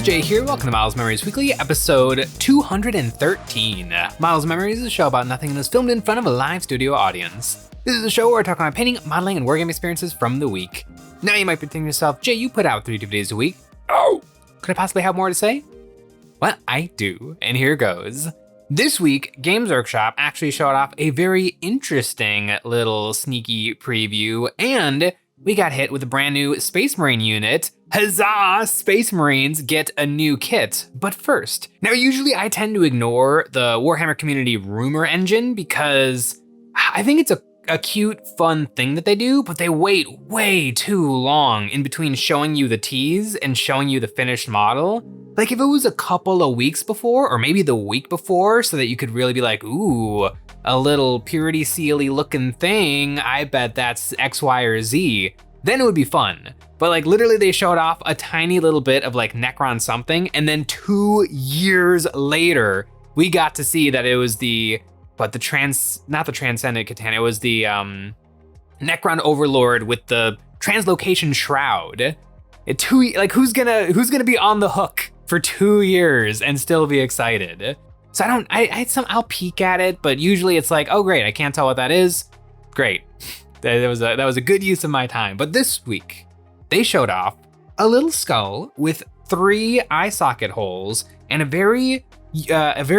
Jay here, welcome to Miles Memories Weekly, episode 213. Miles Memories is a show about nothing and is filmed in front of a live studio audience. This is a show where I talk about painting, modeling, and wargame experiences from the week. Now you might be thinking to yourself, Jay, you put out 3 DVDs a week. Oh, could I possibly have more to say? Well, I do, and here goes. This week, Games Workshop actually showed off a very interesting little sneaky preview, and we got hit with a brand new Space Marine unit. Huzzah! Space Marines get a new kit. But first, now usually I tend to ignore the Warhammer Community Rumor Engine because I think it's a cute, fun thing that they do, but they wait way too long in between showing you the tease and showing you the finished model. Like if it was a couple of weeks before, or maybe the week before, so that you could really be like, ooh, a little purity sealy looking thing, I bet that's X, Y, or Z, then it would be fun. But like literally they showed off a tiny little bit of like Necron something, and then 2 years later, we got to see that it was not the Transcendent Catan, it was the Necron Overlord with the Translocation Shroud. Who's gonna be on the hook for 2 years and still be excited? So I'll peek at it, but usually it's like, oh great, I can't tell what that is. Great, that was a good use of my time. But this week, they showed off a little skull with 3 eye socket holes and a very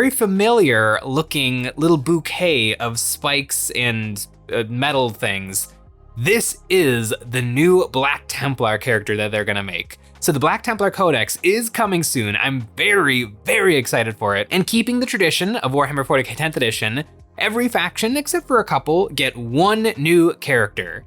familiar looking little bouquet of spikes and metal things. This is the new Black Templar character that they're gonna make. So the Black Templar Codex is coming soon. I'm very, very excited for it. And keeping the tradition of Warhammer 40k 10th edition, every faction, except for a couple, get 1 new character.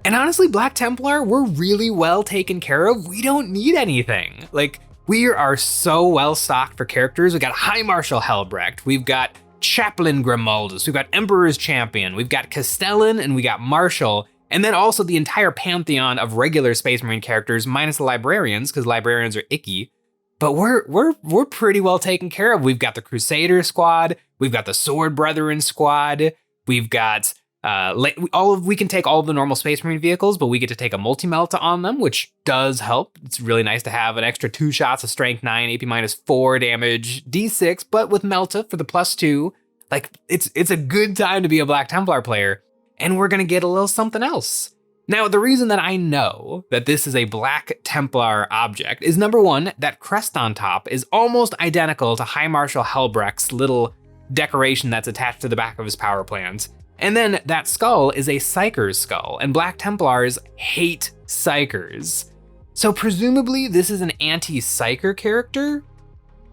And honestly, Black Templar, we're really well taken care of. We don't need anything. Like, we are so well stocked for characters. We got High Marshal Helbrecht, we've got Chaplain Grimaldus, we've got Emperor's Champion, we've got Castellan, and we got Marshal. And then also the entire pantheon of regular Space Marine characters, minus the Librarians, because Librarians are icky. But we're pretty well taken care of. We've got the Crusader squad, we've got the Sword Brethren squad, we've got we can take all of the normal Space Marine vehicles, but we get to take a multi-melta on them, which does help. It's really nice to have an extra 2 shots of strength 9, AP -4 damage, D6, but with melta for the +2. Like it's a good time to be a Black Templar player. And we're gonna get a little something else. Now, the reason that I know that this is a Black Templar object is number 1, that crest on top is almost identical to High Marshal Helbrecht's little decoration that's attached to the back of his power plant. And then that skull is a Psyker's skull, and Black Templars hate Psykers. So presumably this is an anti-Psyker character,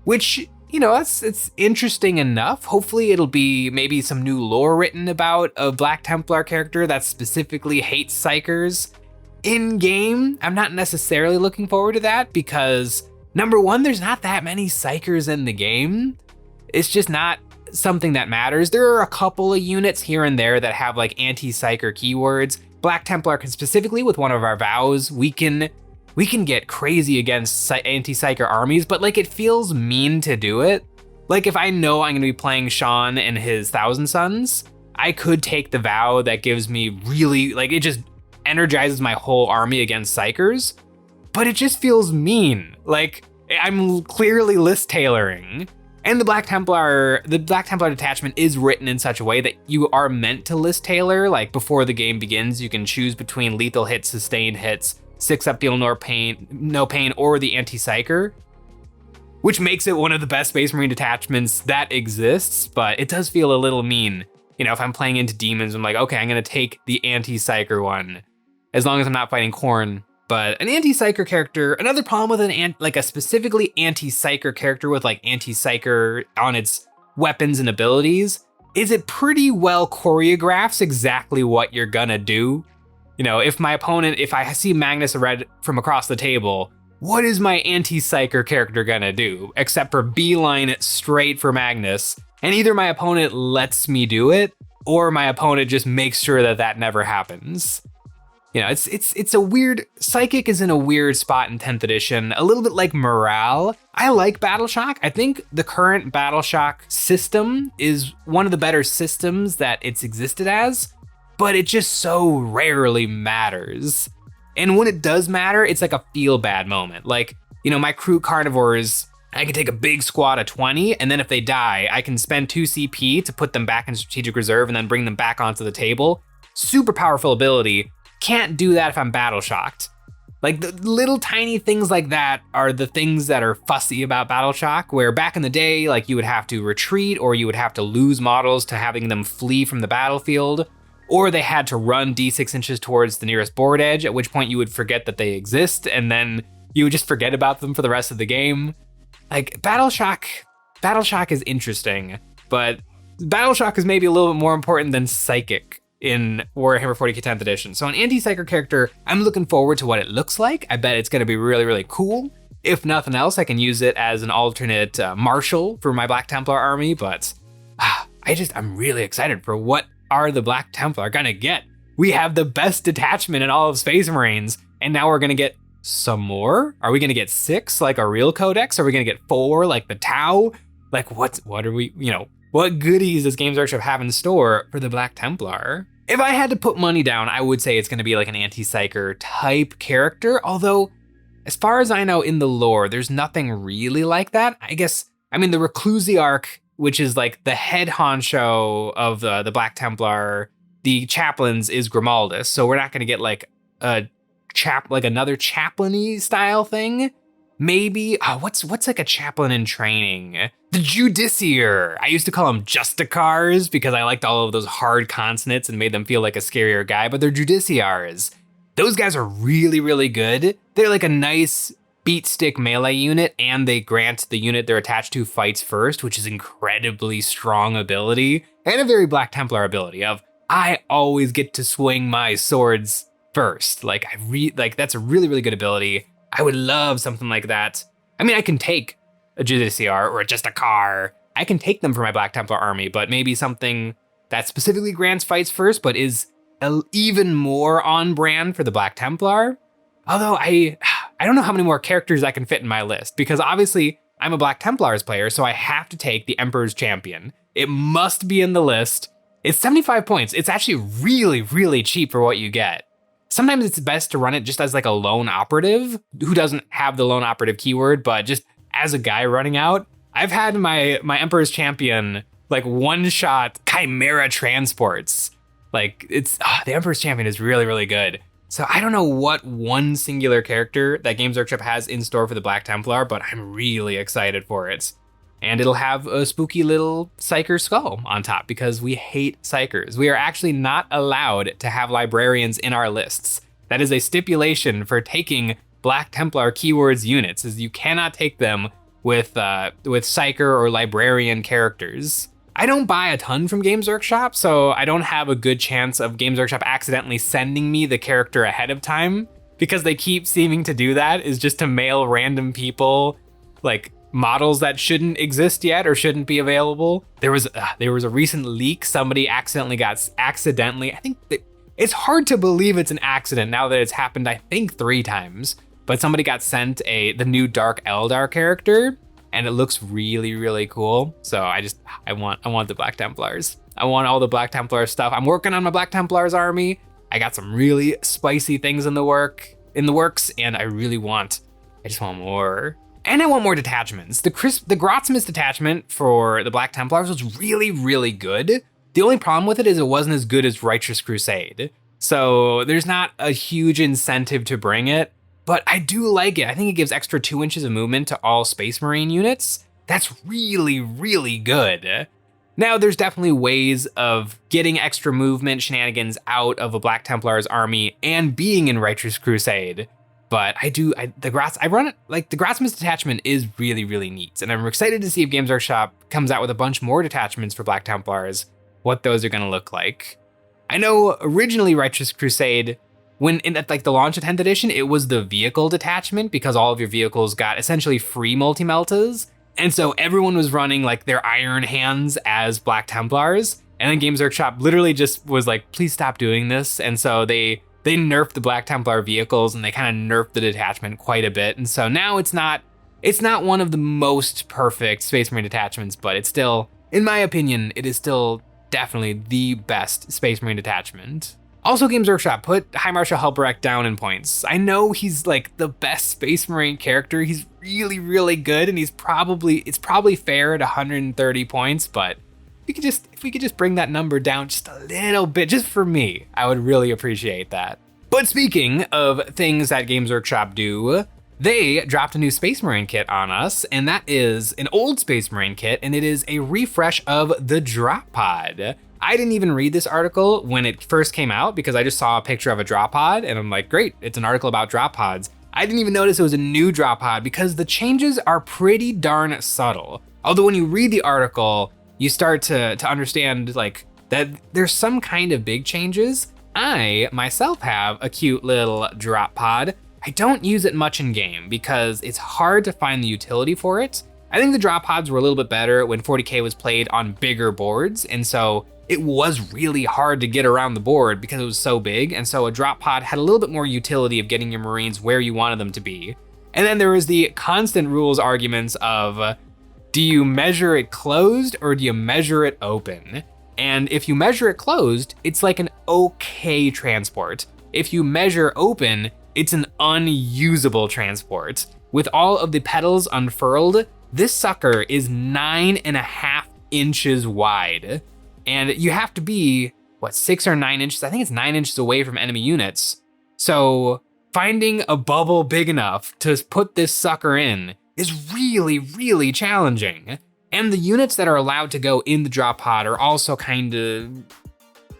which, you know, it's interesting enough. Hopefully it'll be maybe some new lore written about a Black Templar character that specifically hates Psykers. In game, I'm not necessarily looking forward to that because number 1, there's not that many Psykers in the game. It's just not something that matters. There are a couple of units here and there that have like anti-Psyker keywords. Black Templar can specifically, with one of our vows, we can get crazy against anti-Psyker armies, but like it feels mean to do it. Like if I know I'm gonna be playing Sean and his Thousand Sons, I could take the vow that gives me really, like it just energizes my whole army against Psykers, but it just feels mean. Like I'm clearly list tailoring. And the Black Templar detachment is written in such a way that you are meant to list tailor. Like before the game begins, you can choose between lethal hits, sustained hits, 6-up deal no pain, or the anti-Psyker, which makes it one of the best Space Marine detachments that exists, but it does feel a little mean. You know, if I'm playing into demons, I'm like, okay, I'm gonna take the anti-Psyker one, as long as I'm not fighting Khorne. But an anti-Psyker character, another problem with a specifically anti-Psyker character with like anti-Psyker on its weapons and abilities, is it pretty well choreographs exactly what you're gonna do. You know, if I see Magnus Red from across the table, what is my anti-Psyker character gonna do? Except for beeline it straight for Magnus. And either my opponent lets me do it, or my opponent just makes sure that never happens. You know, it's a weird, Psychic is in a weird spot in 10th edition, a little bit like Morale. I like Battle Shock. I think the current Battle Shock system is one of the better systems that it's existed as, but it just so rarely matters. And when it does matter, it's like a feel bad moment. Like my crew carnivores, I can take a big squad of 20, and then if they die, I can spend 2 CP to put them back in strategic reserve and then bring them back onto the table. Super powerful ability. Can't do that if I'm battle shocked. Like, the little tiny things like that are the things that are fussy about Battle Shock, where back in the day, like, you would have to retreat or you would have to lose models to having them flee from the battlefield, or they had to run D6 inches towards the nearest board edge, at which point you would forget that they exist, and then you would just forget about them for the rest of the game. Like, Battle Shock is interesting, but Battle Shock is maybe a little bit more important than Psychic in Warhammer 40k 10th edition. So an anti-psyker character, I'm looking forward to what it looks like. I bet it's gonna be really, really cool. If nothing else, I can use it as an alternate marshal for my Black Templar army, but I'm really excited for what are the Black Templar gonna get. We have the best detachment in all of Space Marines, and now we're gonna get some more? Are we gonna get 6 like a real codex? Are we gonna get 4 like the Tau? Like what are we, what goodies does Games Workshop have in store for the Black Templar? If I had to put money down, I would say it's gonna be like an anti-psyker type character, although as far as I know in the lore, there's nothing really like that. The Reclusiarch, which is like the head honcho of the Black Templar, the chaplains is Grimaldus, so we're not gonna get like another chaplain-y style thing. Maybe, what's like a chaplain in training? The Judiciar. I used to call them Justicars because I liked all of those hard consonants and made them feel like a scarier guy, but they're Judiciars. Those guys are really, really good. They're like a nice beat stick melee unit, and they grant the unit they're attached to fights first, which is incredibly strong ability, and a very Black Templar ability of, I always get to swing my swords first. That's a really, really good ability. I would love something like that. I can take a Judiciar or just a car. I can take them for my Black Templar army, but maybe something that specifically grants fights first, but is even more on brand for the Black Templar. Although I don't know how many more characters I can fit in my list, because obviously I'm a Black Templars player, so I have to take the Emperor's Champion. It must be in the list. It's 75 points. It's actually really, really cheap for what you get. Sometimes it's best to run it just as like a lone operative who doesn't have the lone operative keyword, but just as a guy running out. I've had my Emperor's Champion like one-shot Chimera transports. Like the Emperor's Champion is really, really good. So I don't know what one singular character that Games Workshop has in store for the Black Templar, but I'm really excited for it. And it'll have a spooky little Psyker skull on top because we hate Psykers. We are actually not allowed to have librarians in our lists. That is a stipulation for taking Black Templar keywords units, is you cannot take them with Psyker or librarian characters. I don't buy a ton from Games Workshop, so I don't have a good chance of Games Workshop accidentally sending me the character ahead of time, because they keep seeming to do that, is just to mail random people like models that shouldn't exist yet or shouldn't be available. There was a recent leak. Somebody accidentally, I think it's hard to believe it's an accident now that it's happened, I think 3 times, but somebody got sent the new Dark Eldar character, and it looks really, really cool. So I want the Black Templars. I want all the Black Templar stuff. I'm working on my Black Templars army. I got some really spicy things in the works, and I just want more. And I want more detachments. The Grotsmas detachment for the Black Templars was really, really good. The only problem with it is it wasn't as good as Righteous Crusade. So there's not a huge incentive to bring it, but I do like it. I think it gives extra 2 inches of movement to all Space Marine units. That's really, really good. Now, there's definitely ways of getting extra movement shenanigans out of a Black Templars army and being in Righteous Crusade. But the Grotsmas detachment is really, really neat. And I'm excited to see if Games Workshop comes out with a bunch more detachments for Black Templars, what those are gonna look like. I know originally Righteous Crusade, at the launch of 10th edition, it was the vehicle detachment because all of your vehicles got essentially free multi-meltas. And so everyone was running like their Iron Hands as Black Templars. And then Games Workshop literally just was like, please stop doing this. And so they nerfed the Black Templar vehicles, and they kind of nerfed the detachment quite a bit. And so now it's not one of the most perfect Space Marine detachments, but it's still, in my opinion, it is still definitely the best Space Marine detachment. Also, Games Workshop, put High Marshal Helbrecht down in points. I know he's like the best Space Marine character. He's really, really good, and it's probably fair at 130 points, but if we could just bring that number down just a little bit, just for me, I would really appreciate that. But speaking of things that Games Workshop do, they dropped a new Space Marine kit on us, and that is an old Space Marine kit, and it is a refresh of the Drop Pod. I didn't even read this article when it first came out because I just saw a picture of a drop pod and I'm like, great, it's an article about drop pods. I didn't even notice it was a new drop pod because the changes are pretty darn subtle. Although when you read the article, you start to understand like that there's some kind of big changes. I myself have a cute little drop pod. I don't use it much in game because it's hard to find the utility for it. I think the drop pods were a little bit better when 40K was played on bigger boards, and so it was really hard to get around the board because it was so big, and so a drop pod had a little bit more utility of getting your Marines where you wanted them to be. And then there was the constant rules arguments of, do you measure it closed or do you measure it open? And if you measure it closed, it's like an okay transport. If you measure open, it's an unusable transport. With all of the petals unfurled, this sucker is 9.5 inches wide. And you have to be, 6 or 9 inches? I think it's 9 inches away from enemy units. So finding a bubble big enough to put this sucker in is really, really challenging. And the units that are allowed to go in the drop pod are also kind of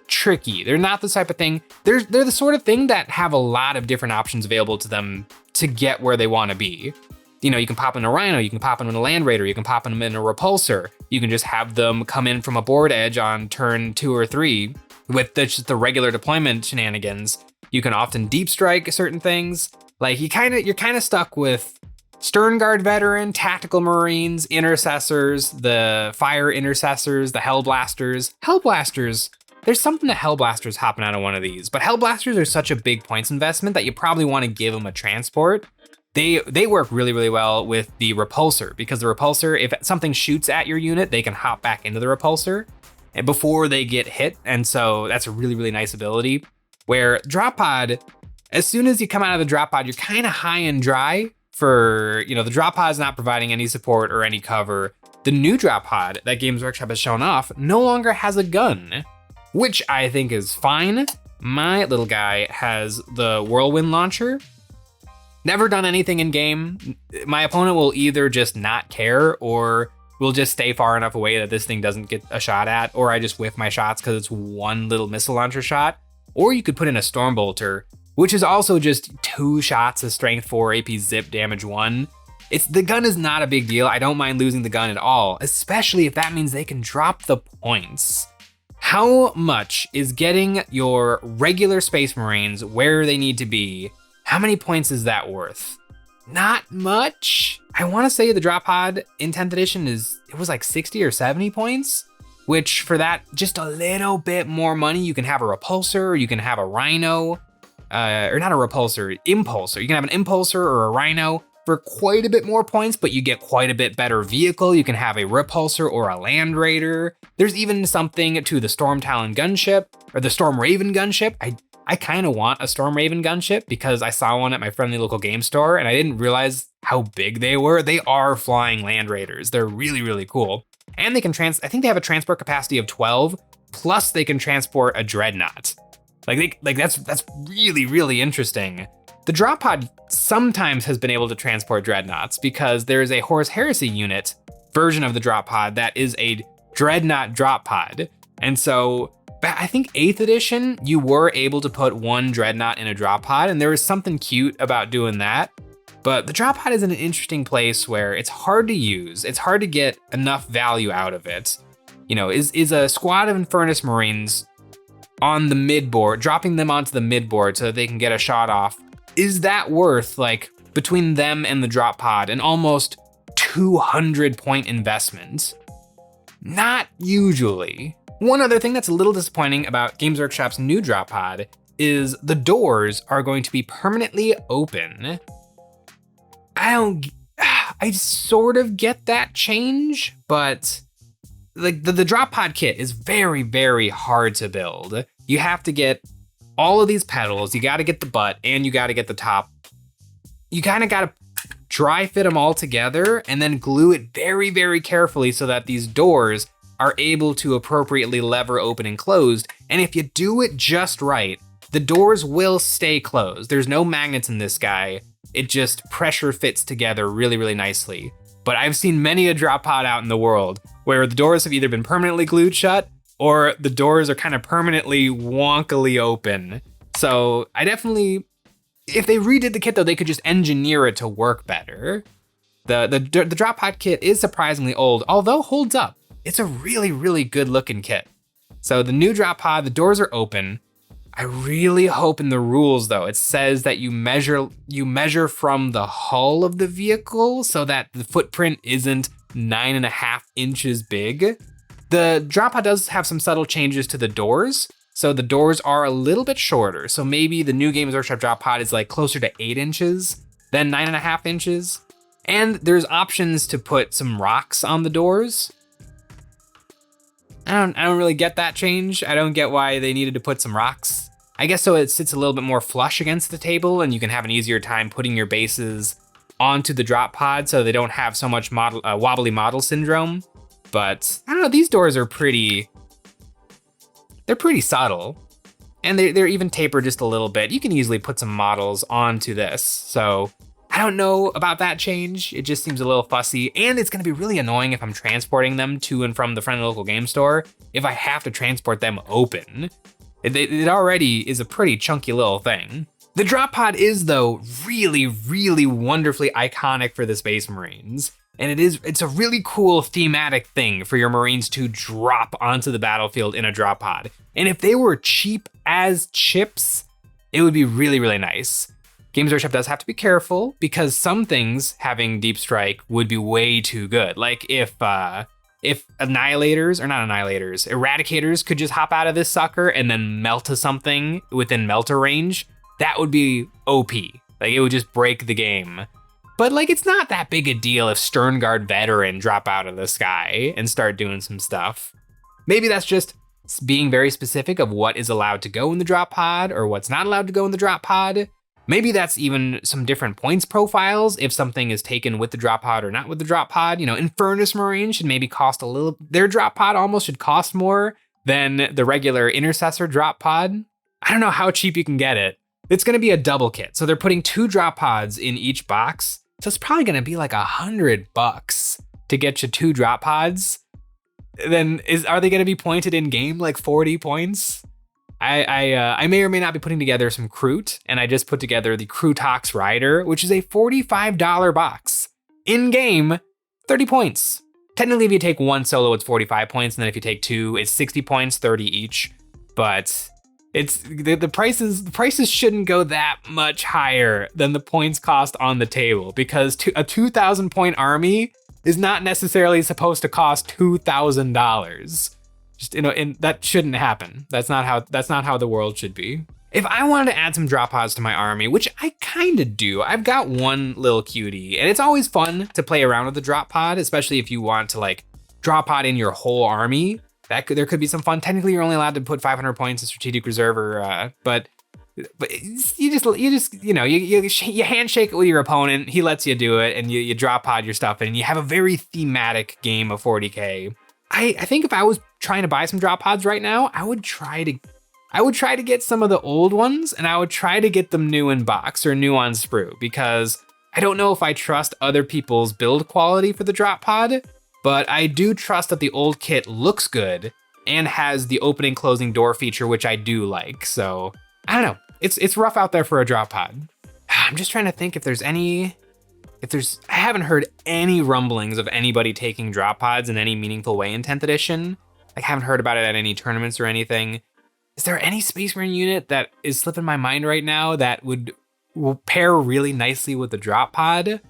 tricky. They're not the type of thing, they're the sort of thing that have a lot of different options available to them to get where they want to be. You know, you can pop in a Rhino, you can pop in a Land Raider, you can pop in a Repulsor. You can just have them come in from a board edge on turn 2 or 3 with just the regular deployment shenanigans. You can often deep strike certain things. Like you're kind of stuck with Stern Guard Veteran, Tactical Marines, Intercessors, the Fire Intercessors, the Hellblasters. Hellblasters, there's something to Hellblasters hopping out of one of these, but Hellblasters are such a big points investment that you probably want to give them a transport. They work really, really well with the Repulsor because the Repulsor, if something shoots at your unit, they can hop back into the Repulsor before they get hit. And so that's a really, really nice ability. Where Drop Pod, as soon as you come out of the Drop Pod, you're kind of high and dry for, the Drop Pod is not providing any support or any cover. The new Drop Pod that Games Workshop has shown off no longer has a gun, which I think is fine. My little guy has the Whirlwind Launcher. Never done anything in game. My opponent will either just not care or will just stay far enough away that this thing doesn't get a shot at, or I just whiff my shots because it's one little missile launcher shot. Or you could put in a Stormbolter, which is also just 2 shots of strength 4, AP zip, damage 1. The gun is not a big deal. I don't mind losing the gun at all, especially if that means they can drop the points. How much is getting your regular Space Marines where they need to be? How many points is that worth? Not much. I want to say the Drop Pod in 10th edition it was like 60 or 70 points, which for that, just a little bit more money, you can have a Repulsor, you can have a Rhino, or not a Repulsor, Impulsor. You can have an Impulsor or a Rhino for quite a bit more points, but you get quite a bit better vehicle. You can have a Repulsor or a Land Raider. There's even something to the Storm Talon gunship or the Storm Raven gunship. I kind of want a Storm Raven gunship because I saw one at my friendly local game store and I didn't realize how big they were. They are flying Land Raiders. They're really, really cool. And they can I think they have a transport capacity of 12, plus they can transport a Dreadnought. That's really, really interesting. The Drop Pod sometimes has been able to transport Dreadnoughts because there is a Horus Heresy unit version of the Drop Pod that is a Dreadnought Drop Pod. And so I think 8th edition, you were able to put one Dreadnought in a Drop Pod, and there was something cute about doing that. But the Drop Pod is in an interesting place where it's hard to use. It's hard to get enough value out of it. Is a squad of Infernus Marines on the mid-board, dropping them onto the mid-board so that they can get a shot off, is that worth, between them and the Drop Pod, an almost 200-point investment? Not usually. One other thing that's a little disappointing about Games Workshop's new Drop Pod is the doors are going to be permanently open. I sort of get that change, but the Drop Pod kit is very, very hard to build. You have to get all of these pedals, you gotta get the butt and you gotta get the top. You kinda gotta dry fit them all together and then glue it very, very carefully so that these doors are able to appropriately lever open and closed. And if you do it just right, the doors will stay closed. There's no magnets in this guy. It just pressure fits together really, really nicely. But I've seen many a drop pod out in the world where the doors have either been permanently glued shut or the doors are kind of permanently wonkily open. So I definitely, if they redid the kit though, they could just engineer it to work better. The drop pod kit is surprisingly old, although holds up. It's a really, really good looking kit. So the new drop pod, the doors are open. I really hope in the rules though, it says that you measure from the hull of the vehicle so that the footprint isn't 9.5 inches big. The drop pod does have some subtle changes to the doors. So the doors are a little bit shorter. So maybe the new Games Workshop drop pod is like closer to 8 inches than 9.5 inches. And there's options to put some rocks on the doors. I don't really get that change. I don't get why they needed to put some rocks. I guess so it sits a little bit more flush against the table and you can have an easier time putting your bases onto the drop pod so they don't have so much wobbly model syndrome. But I don't know, these doors are they're pretty subtle. And they're even tapered just a little bit. You can easily put some models onto this. So I don't know about that change. It just seems a little fussy, and it's gonna be really annoying if I'm transporting them to and from the friendly local game store, if I have to transport them open. It already is a pretty chunky little thing. The drop pod is though really, really wonderfully iconic for the Space Marines. And it's a really cool thematic thing for your Marines to drop onto the battlefield in a drop pod. And if they were cheap as chips, it would be really, really nice. Games Workshop does have to be careful because some things having deep strike would be way too good. Like if eradicators could just hop out of this sucker and then melt to something within melter range, that would be OP. Like it would just break the game. But like it's not that big a deal if Sternguard Veteran drop out of the sky and start doing some stuff. Maybe that's just being very specific of what is allowed to go in the drop pod or what's not allowed to go in the drop pod. Maybe that's even some different points profiles if something is taken with the drop pod or not with the drop pod. You know, Infernus Marine should maybe cost a little, their drop pod almost should cost more than the regular Intercessor drop pod. I don't know how cheap you can get it. It's gonna be a double kit. So they're putting 2 drop pods in each box. So it's probably gonna be like $100 to get you 2 drop pods. Then are they gonna be pointed in game like 40 points? I may or may not be putting together some Kroot, and I just put together the Krootox Rider, which is a $45 box. In game, 30 points. Technically, if you take 1 solo, it's 45 points, and then if you take 2, it's 60 points, 30 each. But it's the prices shouldn't go that much higher than the points cost on the table, because a 2,000 point army is not necessarily supposed to cost $2,000. Just, you know, and that shouldn't happen. That's not how the world should be. If I wanted to add some drop pods to my army, which I kind of do, I've got one little cutie, and it's always fun to play around with the drop pod, especially if you want to like drop pod in your whole army. There could be some fun. Technically, you're only allowed to put 500 points in strategic reserve, but you handshake it with your opponent. He lets you do it, and you drop pod your stuff, and you have a very thematic game of 40K. I think if I was trying to buy some drop pods right now, I would try to get some of the old ones, and I would try to get them new in box or new on sprue, because I don't know if I trust other people's build quality for the drop pod, but I do trust that the old kit looks good and has the opening closing door feature, which I do like. So I don't know, it's rough out there for a drop pod. I'm just trying to think I haven't heard any rumblings of anybody taking drop pods in any meaningful way in 10th edition. I haven't heard about it at any tournaments or anything. Is there any Space Marine unit that is slipping my mind right now that will pair really nicely with the drop pod?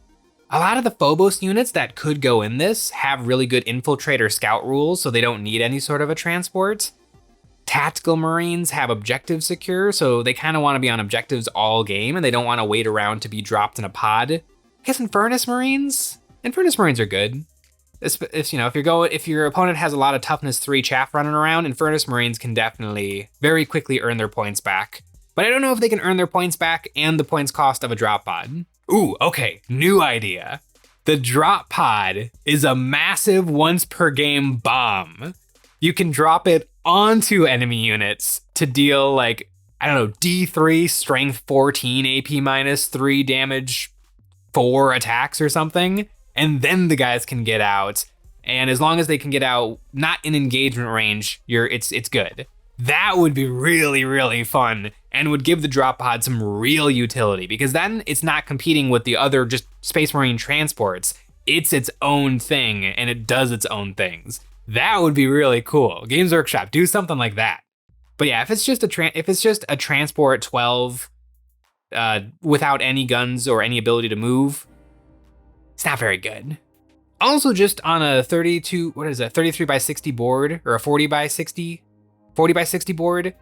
A lot of the Phobos units that could go in this have really good infiltrator scout rules, so they don't need any sort of a transport. Tactical Marines have objective secure, so they kind of want to be on objectives all game, and they don't want to wait around to be dropped in a pod. I guess Infernus Marines are good. If your opponent has a lot of toughness 3 chaff running around, Infernus Marines can definitely very quickly earn their points back. but I don't know if they can earn their points back and the points cost of a drop pod. Ooh, okay, new idea. The drop pod is a massive once per game bomb. You can drop it onto enemy units to deal like, I don't know, D3, strength 14, AP minus 3 damage, 4 attacks or something. And then the guys can get out. And as long as they can get out, not in engagement range, it's good. That would be really, really fun and would give the drop pod some real utility, because then it's not competing with the other just Space Marine transports. It's its own thing and it does its own things. That would be really cool. Games Workshop, do something like that. But yeah, if it's just a transport 12 without any guns or any ability to move, it's not very good. Also, just on a 33 by 60 board, or a 40 by 60 board,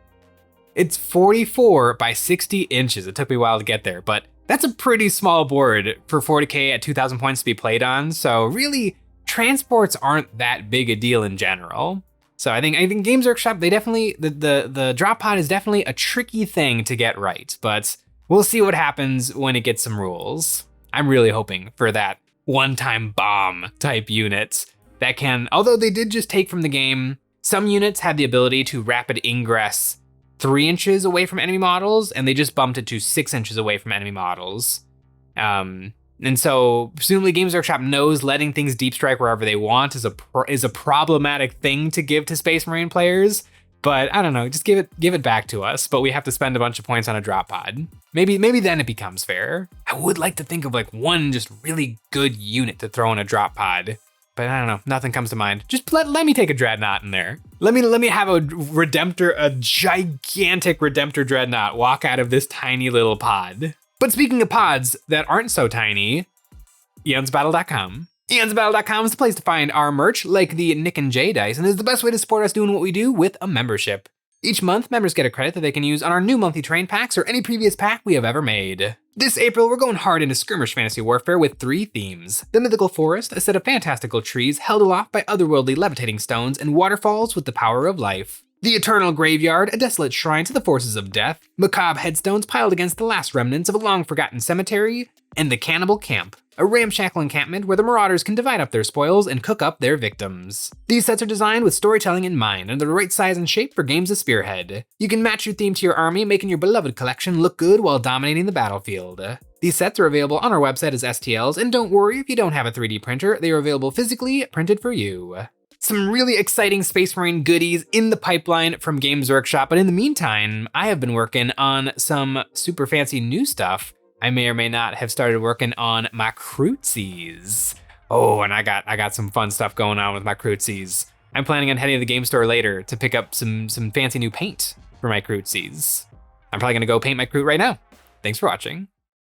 it's 44 by 60 inches. It took me a while to get there, but that's a pretty small board for 40k at 2,000 points to be played on. So really, transports aren't that big a deal in general. So I think Games Workshop, they definitely, the drop pod is definitely a tricky thing to get right, but we'll see what happens when it gets some rules. I'm really hoping for that one-time bomb type unit that can, although they did just take from the game, some units had the ability to rapid ingress 3 inches away from enemy models, and they just bumped it to 6 inches away from enemy models. And so presumably Games Workshop knows letting things deep strike wherever they want is a problematic thing to give to Space Marine players. But I don't know, just give it back to us. But we have to spend a bunch of points on a drop pod. Maybe then it becomes fair. I would like to think of like one just really good unit to throw in a drop pod. But I don't know, nothing comes to mind. Just let me take a Dreadnought in there. Let me have a gigantic Redemptor Dreadnought walk out of this tiny little pod. But speaking of pods that aren't so tiny, EonsOfBattle.com. EonsOfBattle.com is the place to find our merch, like the Nick and Jay dice, and is the best way to support us doing what we do with a membership. Each month, members get a credit that they can use on our new monthly terrain packs or any previous pack we have ever made. This April, we're going hard into skirmish fantasy warfare with 3 themes. The Mythical Forest, a set of fantastical trees held aloft by otherworldly levitating stones and waterfalls with the power of life. The Eternal Graveyard, a desolate shrine to the forces of death. Macabre headstones piled against the last remnants of a long-forgotten cemetery. And the Cannibal Camp, a ramshackle encampment where the marauders can divide up their spoils and cook up their victims. These sets are designed with storytelling in mind and they're the right size and shape for games to spearhead. You can match your theme to your army, making your beloved collection look good while dominating the battlefield. These sets are available on our website as STLs, and don't worry if you don't have a 3D printer, they are available physically, printed for you. Some really exciting Space Marine goodies in the pipeline from Games Workshop, but in the meantime, I have been working on some super fancy new stuff. I may or may not have started working on my Crootsies. Oh, and I got some fun stuff going on with my Crootsies. I'm planning on heading to the game store later to pick up some fancy new paint for my Crootsies. I'm probably gonna go paint my Kroot right now. Thanks for watching.